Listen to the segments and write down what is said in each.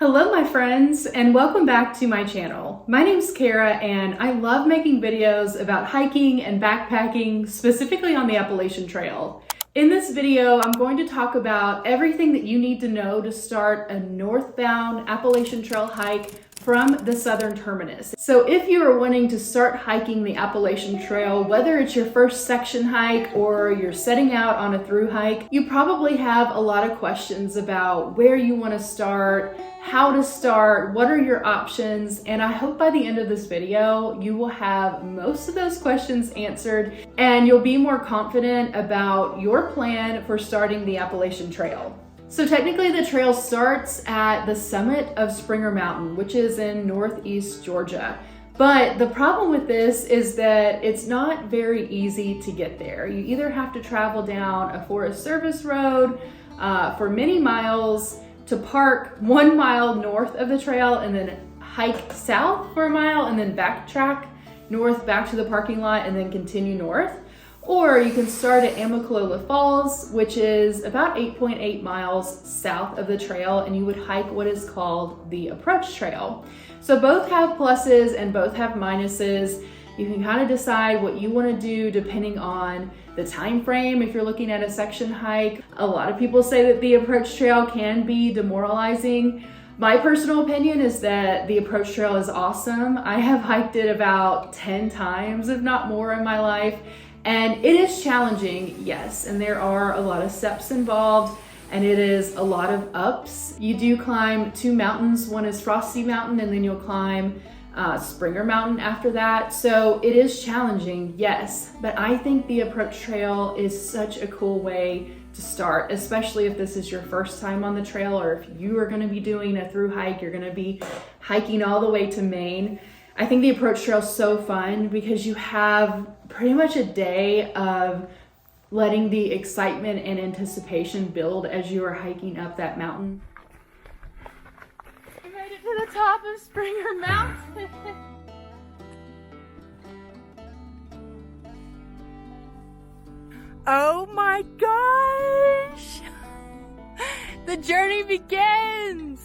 Hello my friends, and welcome back to my channel. My name's Kara and I love making videos about hiking and backpacking, specifically on the Appalachian Trail. In this video, I'm going to talk about everything that you need to know to start a northbound Appalachian Trail hike from the southern terminus. So if you are wanting to start hiking the Appalachian Trail, whether it's your first section hike or you're setting out on a through hike, you probably have a lot of questions about where you want to start, how to start, what are your options, and I hope by the end of this video you will have most of those questions answered and you'll be more confident about your plan for starting the Appalachian Trail. So technically the trail starts at the summit of Springer Mountain, which is in northeast Georgia. But the problem with this is that it's not very easy to get there. You either have to travel down a Forest Service road for many miles, to park 1 mile north of the trail and then hike south for a mile and then backtrack north back to the parking lot and then continue north. Or you can start at Amicalola Falls, which is about 8.8 miles south of the trail, and you would hike what is called the approach trail. So both have pluses and both have minuses. You can kind of decide what you want to do depending on the time frame. If you're looking at a section hike, a lot of people say that the approach trail can be demoralizing. My personal opinion is that the approach trail is awesome. I have hiked it about 10 times, if not more, in my life. And it is challenging, yes, and there are a lot of steps involved, and it is a lot of ups. You do climb 2 mountains. One is Frosty Mountain, and then you'll climb Springer Mountain after that. So it is challenging, yes, but I think the approach trail is such a cool way to start, especially if this is your first time on the trail, or if you are gonna be doing a through hike, you're gonna be hiking all the way to Maine. I think the approach trail is so fun because you have pretty much a day of letting the excitement and anticipation build as you are hiking up that mountain. We made it to the top of Springer Mountain. Oh my gosh! The journey begins!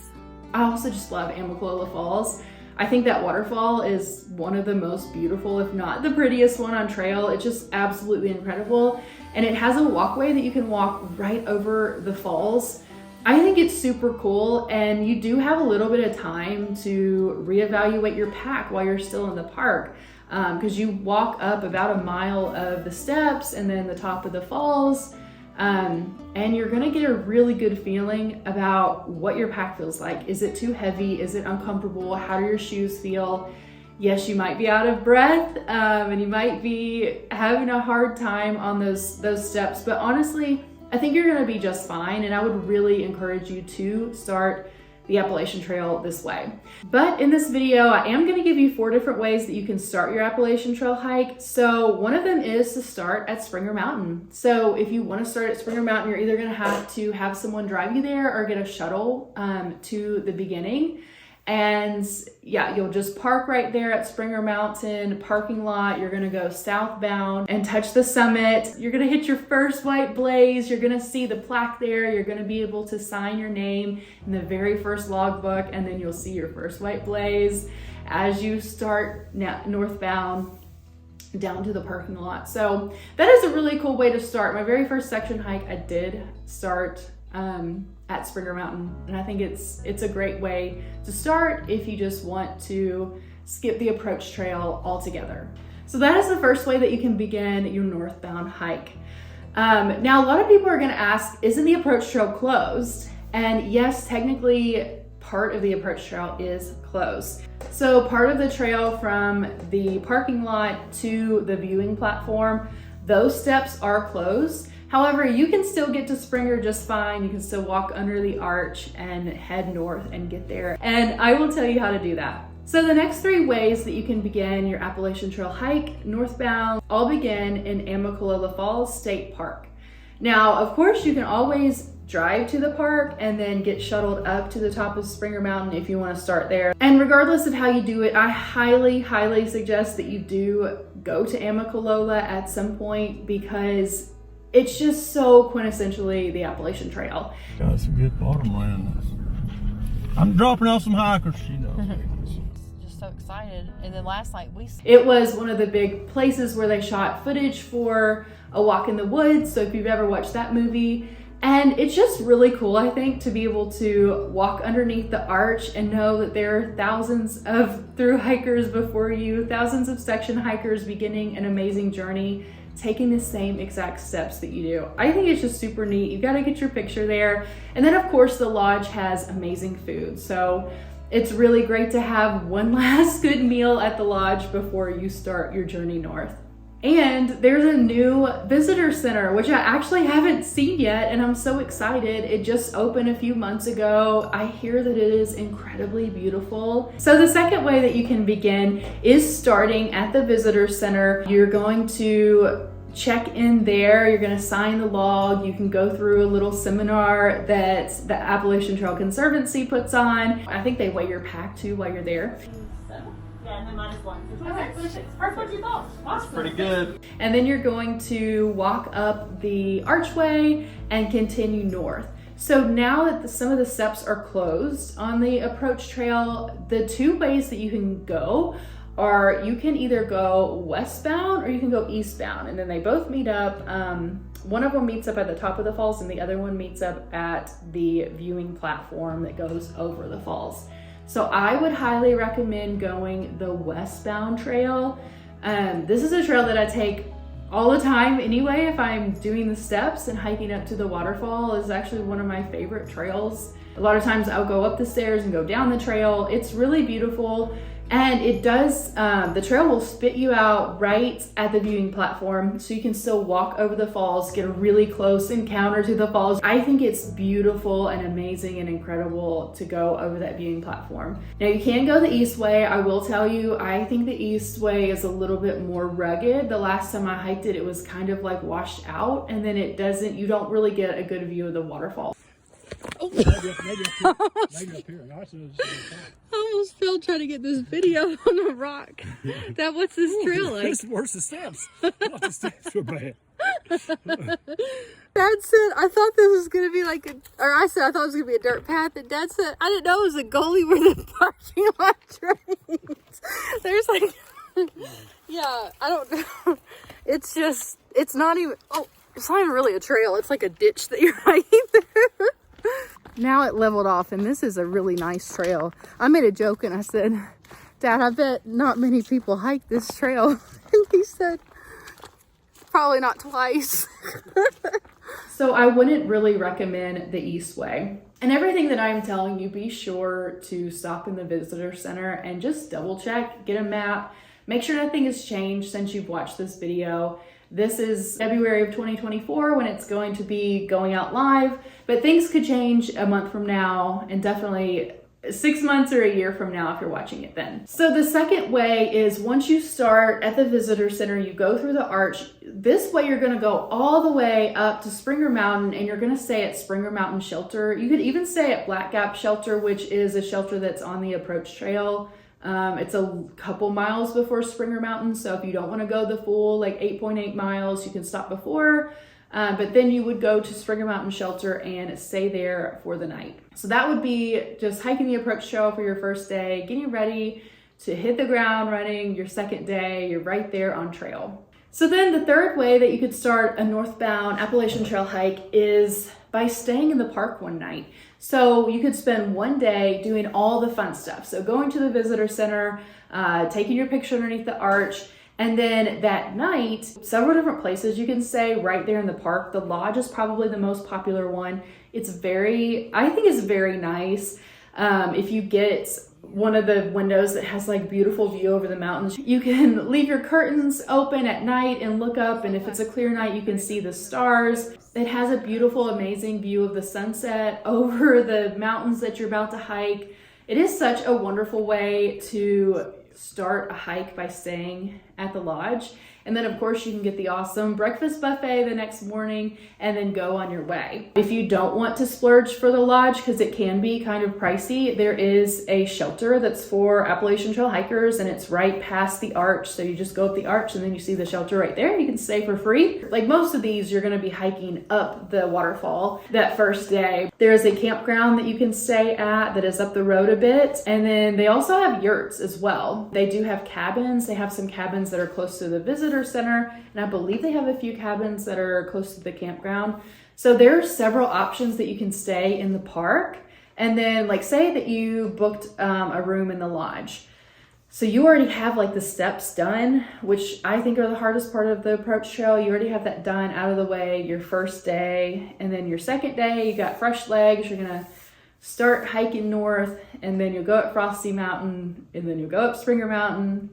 I also just love Amicalola Falls. I think that waterfall is one of the most beautiful, if not the prettiest one on trail. It's just absolutely incredible. And it has a walkway that you can walk right over the falls. I think it's super cool, and you do have a little bit of time to reevaluate your pack while you're still in the park. Because you walk up about 1 mile of the steps and then the top of the falls. And you're gonna get a really good feeling about what your pack feels like. Is it too heavy? Is it uncomfortable? How do your shoes feel? Yes, you might be out of breath, and you might be having a hard time on those steps, but honestly, I think you're gonna be just fine, and I would really encourage you to start the Appalachian Trail this way. But in this video, I am gonna give you 4 different ways that you can start your Appalachian Trail hike. So one of them is to start at Springer Mountain. So if you wanna start at Springer Mountain, you're either gonna have to have someone drive you there or get a shuttle to the beginning. And yeah, you'll just park right there at Springer Mountain parking lot. You're gonna go southbound and touch the summit. You're gonna hit your first white blaze. You're gonna see the plaque there. You're gonna be able to sign your name in the very first logbook, and then you'll see your first white blaze as you start northbound down to the parking lot. So that is a really cool way to start. My very first section hike, I did start at Springer Mountain, and I think it's a great way to start if you just want to skip the approach trail altogether. So that is the first way that you can begin your northbound hike. Now a lot of people are going to ask, isn't the approach trail closed? And yes, technically part of the approach trail is closed. So part of the trail from the parking lot to the viewing platform, those steps are closed. However, you can still get to Springer just fine. You can still walk under the arch and head north and get there. And I will tell you how to do that. So the next 3 ways that you can begin your Appalachian Trail hike northbound all begin in Amicalola Falls State Park. Now, of course, you can always drive to the park and then get shuttled up to the top of Springer Mountain if you want to start there. And regardless of how you do it, I highly, highly suggest that you do go to Amicalola at some point, because it's just so quintessentially the Appalachian Trail. Got some good bottomland. I'm dropping off some hikers, you know. Just so excited. And then last night it was one of the big places where they shot footage for A Walk in the Woods. So if you've ever watched that movie, and it's just really cool, I think, to be able to walk underneath the arch and know that there are thousands of through hikers before you, thousands of section hikers beginning an amazing journey, taking the same exact steps that you do. I think it's just super neat. You've got to get your picture there. And then of course the lodge has amazing food. So it's really great to have one last good meal at the lodge before you start your journey north. And there's a new visitor center, which I actually haven't seen yet, and I'm so excited. It just opened a few months ago. I hear that it is incredibly beautiful. So the second way that you can begin is starting at the visitor center. You're going to check in there, you're gonna sign the log, you can go through a little seminar that the Appalachian Trail Conservancy puts on. I think they weigh your pack too while you're there. Yeah, and then -1. Okay, perfect. What you thought? Awesome. Pretty good. And then you're going to walk up the archway and continue north. So now that some of the steps are closed on the approach trail, the two ways that you can go are you can either go westbound or you can go eastbound, and then they both meet up. One of them meets up at the top of the falls and the other one meets up at the viewing platform that goes over the falls. So I would highly recommend going the westbound trail. This is a trail that I take all the time anyway. If I'm doing the steps and hiking up to the waterfall is actually one of my favorite trails. A lot of times I'll go up the stairs and go down the trail. It's really beautiful. And it does, the trail will spit you out right at the viewing platform, so you can still walk over the falls, get a really close encounter to the falls. I think it's beautiful and amazing and incredible to go over that viewing platform. Now you can go the east way. I will tell you, I think the east way is a little bit more rugged. The last time I hiked it, it was kind of like washed out, and then you don't really get a good view of the waterfall. Oh. Maybe up here. I almost fell trying to get this video on a rock. What's this trail like? Where's the steps? I thought the steps were bad. Dad said, I thought this was going to be like I thought it was going to be a dirt path. And Dad said, I didn't know it was a gully where the parking lot drains. There's like, yeah, I don't know. It's not even really a trail. It's like a ditch that you're hiking through. Now it leveled off, and this is a really nice trail. I made a joke and I said, Dad, I bet not many people hike this trail. And he said, probably not twice. So I wouldn't really recommend the east way. And everything that I'm telling you, be sure to stop in the visitor center and just double check, get a map, make sure nothing has changed since you've watched this video. This is February of 2024 when it's going to be going out live, but things could change a month from now and definitely 6 months or a year from now if you're watching it then. So the second way is once you start at the visitor center, you go through the arch. This way you're gonna go all the way up to Springer Mountain, and you're gonna stay at Springer Mountain Shelter. You could even stay at Black Gap Shelter, which is a shelter that's on the approach trail. It's a couple miles before Springer Mountain, so if you don't want to go the full like 8.8 miles, you can stop before, but then you would go to Springer Mountain Shelter and stay there for the night. So that would be just hiking the approach trail for your first day, getting ready to hit the ground running. Your second day, you're right there on trail. So then the third way that you could start a northbound Appalachian Trail hike is by staying in the park one night. So you could spend one day doing all the fun stuff. So going to the visitor center, taking your picture underneath the arch, and then that night, several different places you can stay right there in the park. The lodge is probably the most popular one. I think it's very nice. If you get one of the windows that has like beautiful view over the mountains, you can leave your curtains open at night and look up, and if it's a clear night you can see the stars. It has a beautiful, amazing view of the sunset over the mountains that you're about to hike. It is such a wonderful way to start a hike by staying at the lodge. And then of course you can get the awesome breakfast buffet the next morning and then go on your way. If you don't want to splurge for the lodge, because it can be kind of pricey, there is a shelter that's for Appalachian Trail hikers, and it's right past the arch. So you just go up the arch and then you see the shelter right there. You can stay for free. Like most of these, you're gonna be hiking up the waterfall that first day. There's a campground that you can stay at that is up the road a bit. And then they also have yurts as well. They do have cabins. They have some cabins that are close to the visitor center, and I believe they have a few cabins that are close to the campground. So there are several options that you can stay in the park. And then like say that you booked a room in the lodge. So you already have like the steps done, which I think are the hardest part of the approach trail. You already have that done out of the way your first day. And then your second day, you got fresh legs. You're gonna start hiking north, and then you'll go up Frosty Mountain, and then you'll go up Springer Mountain,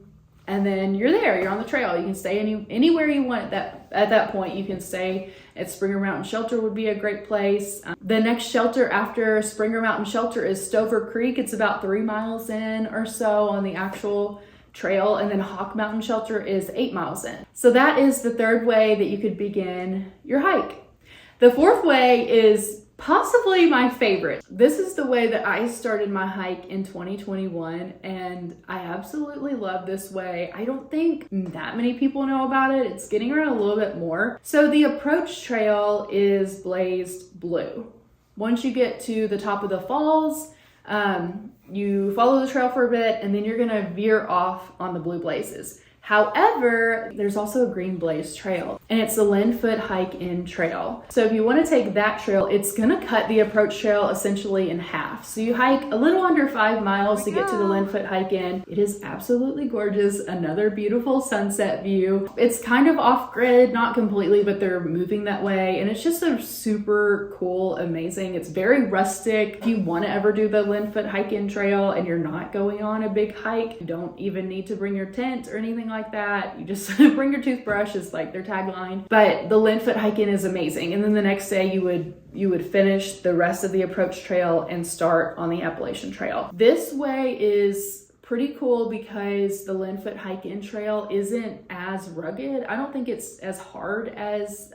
and then you're there, you're on the trail. You can stay anywhere you want at that point. You can stay at Springer Mountain Shelter would be a great place. The next shelter after Springer Mountain Shelter is Stover Creek. It's about 3 miles in or so on the actual trail, and then Hawk Mountain Shelter is 8 miles in. So that is the third way that you could begin your hike. The fourth way is possibly my favorite. This is the way that I started my hike in 2021, and I absolutely love this way. I don't think that many people know about it. It's getting around a little bit more. So the approach trail is blazed blue. Once you get to the top of the falls, you follow the trail for a bit, and then you're gonna veer off on the blue blazes. However, there's also a green blaze trail, and it's the Linfoot Hike-In Trail. So if you want to take that trail, it's gonna cut the approach trail essentially in half. So you hike a little under 5 miles to get to the Linfoot Hike-In. It is absolutely gorgeous. Another beautiful sunset view. It's kind of off-grid, not completely, but they're moving that way. And it's just a super cool, amazing. It's very rustic. If you want to ever do the Linfoot Hike-In Trail and you're not going on a big hike, you don't even need to bring your tent or anything like that. You just bring your toothbrush is like their tagline. But the Linfoot Hike-In is amazing. And then the next day you would finish the rest of the approach trail and start on the Appalachian Trail. This way is pretty cool because the Linfoot Hike-In Trail isn't as rugged. I don't think it's as hard as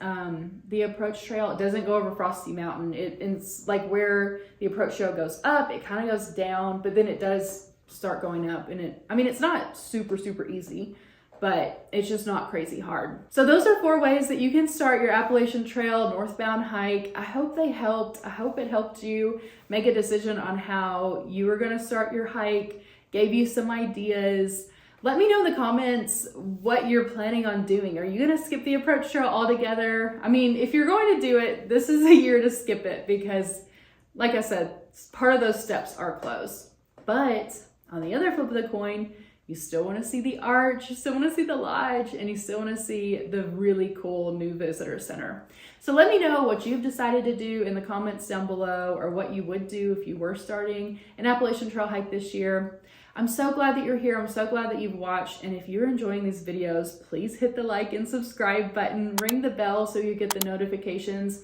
the approach trail. It doesn't go over Frosty Mountain. It's like where the approach trail goes up, it kind of goes down, but then it does start going up. And it's not super easy, but it's just not crazy hard. So those are 4 ways that you can start your Appalachian Trail Northbound hike. I hope they helped. I hope it helped you make a decision on how you were gonna start your hike, gave you some ideas. Let me know in the comments what you're planning on doing. Are you gonna skip the approach trail altogether? I mean, if you're going to do it, this is a year to skip it because, like I said, part of those steps are closed. But on the other flip of the coin, you still want to see the arch, you still want to see the lodge, and you still want to see the really cool new visitor center. So let me know what you've decided to do in the comments down below, or what you would do if you were starting an Appalachian Trail hike this year. I'm so glad that you're here. I'm so glad that you've watched. And if you're enjoying these videos, please hit the like and subscribe button, ring the bell so you get the notifications.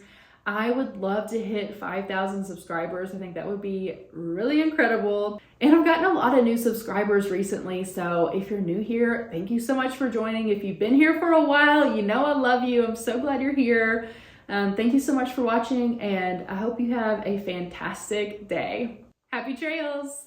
I would love to hit 5,000 subscribers. I think that would be really incredible. And I've gotten a lot of new subscribers recently. So if you're new here, thank you so much for joining. If you've been here for a while, you know I love you. I'm so glad you're here. Thank you so much for watching, and I hope you have a fantastic day. Happy trails.